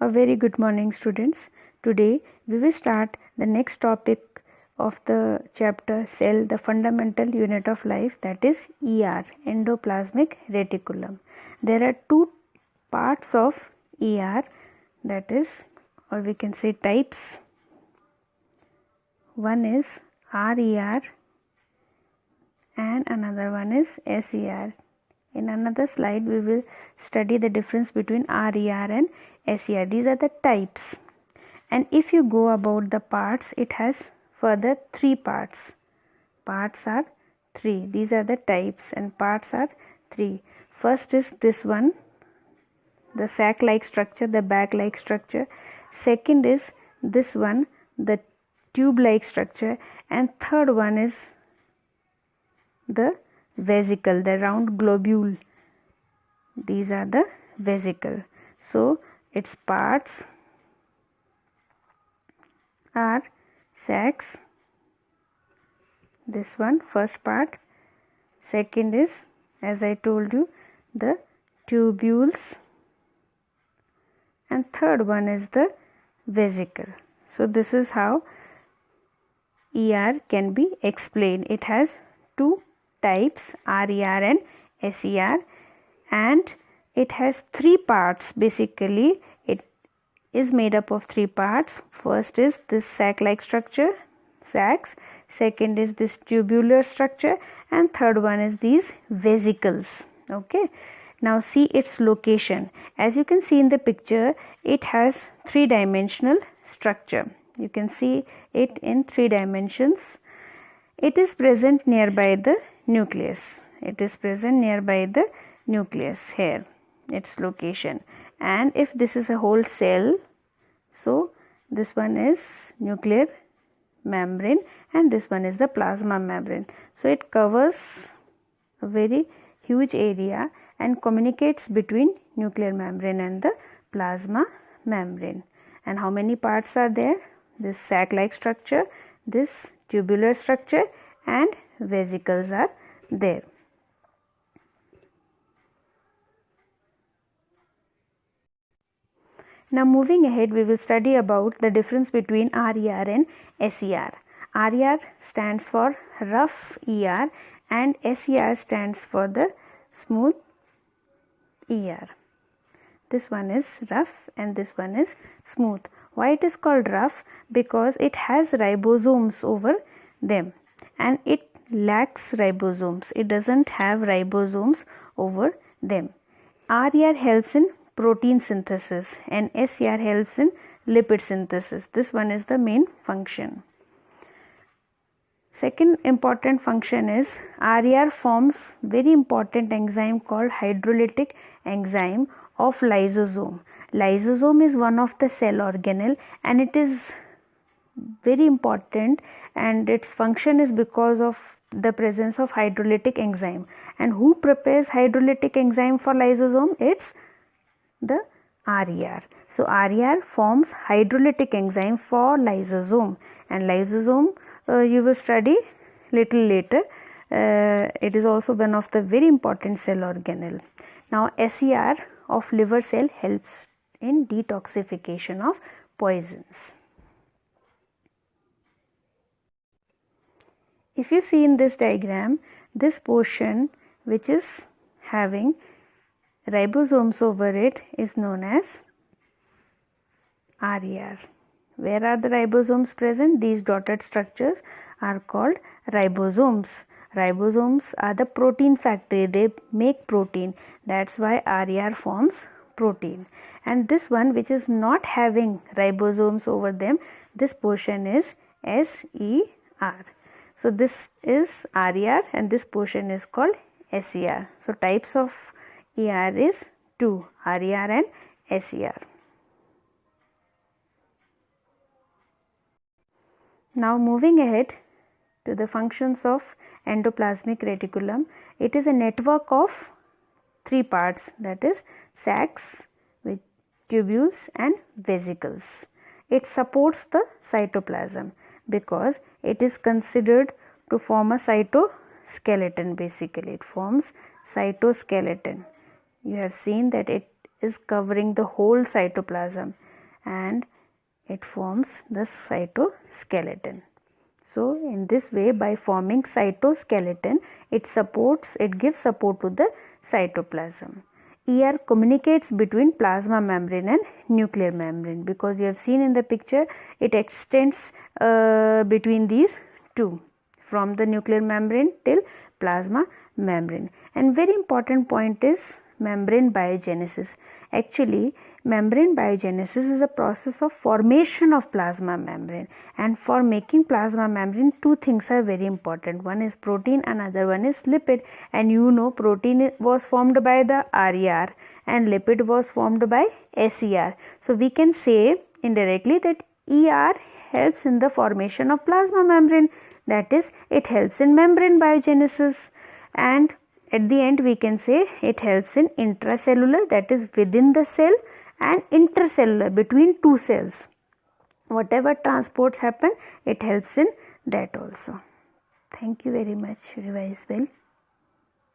A very good morning, students. Today we will start the next topic of the chapter Cell, the fundamental unit of life, that is ER, endoplasmic reticulum. There are two parts of ER, that is, or we can say types. One is RER and another one is SER. In another slide, we will study the difference between RER and SER. These are the types. And if you go about the parts, it has further three parts. Parts are three. These are the types and parts are three. First is this one, the sac-like structure, the bag-like structure. Second is this one, the tube-like structure. And third one is the vesicle, the round globule. These are the vesicle. So its parts are sacs, this one first part. Second is, as I told you, the tubules, and third one is the vesicle. So this is how ER can be explained. It has two types, RER and SER, and it has three parts. Basically it is made up of three parts. First is this sac-like structure, sacs. Second is this tubular structure, and third one is these vesicles. Okay, now see its location. As you can see in the picture, it has three-dimensional structure. You can see it in three dimensions. It is present nearby the nucleus. It is present nearby the nucleus here, its location. And if this is a whole cell, so this one is nuclear membrane and this one is the plasma membrane. So it covers a very huge area and communicates between nuclear membrane and the plasma membrane. And how many parts are there? This sac-like structure, this tubular structure, and vesicles are there. Now moving ahead, we will study about the difference between RER and SER. RER stands for rough ER and SER stands for the smooth ER. This one is rough and this one is smooth. Why it is called rough? Because it has ribosomes over them and it lacks ribosomes. It doesn't have ribosomes over them. RER helps in protein synthesis and SER helps in lipid synthesis. This one is the main function. Second important function is RER forms very important enzyme called hydrolytic enzyme of lysosome. Lysosome is one of the cell organelle and it is very important, and its function is because of the presence of hydrolytic enzyme. And who prepares hydrolytic enzyme for lysosome? It's the RER. So RER forms hydrolytic enzyme for lysosome, and lysosome you will study little later. It is also one of the very important cell organelle. Now SER of liver cell helps in detoxification of poisons. If you see in this diagram, this portion which is having ribosomes over it is known as RER. Where are the ribosomes present? These dotted structures are called ribosomes. Ribosomes are the protein factory. They make protein. That's why RER forms protein. And this one which is not having ribosomes over them, this portion is SER. So this is RER and this portion is called SER. So types of ER is two, RER and SER. Now moving ahead to the functions of endoplasmic reticulum. It is a network of three parts, that is sacs with tubules and vesicles. It supports the cytoplasm because it is considered to form a cytoskeleton. Basically it forms cytoskeleton. You have seen that it is covering the whole cytoplasm. and it forms the cytoskeleton. So in this way, by forming cytoskeleton, it gives support to the cytoplasm. ER communicates between plasma membrane and nuclear membrane, because you have seen in the picture it extends between these two, from the nuclear membrane till plasma membrane. And very important point is membrane biogenesis. Actually, membrane biogenesis is a process of formation of plasma membrane, and for making plasma membrane, two things are very important. One is protein, another one is lipid. And you know, protein was formed by the RER and lipid was formed by SER. So we can say indirectly that ER helps in the formation of plasma membrane, that is, it helps in membrane biogenesis. And at the end we can say it helps in intracellular, that is within the cell, and intercellular, between two cells. Whatever transports happen, it helps in that also. Thank you very much. Revise well.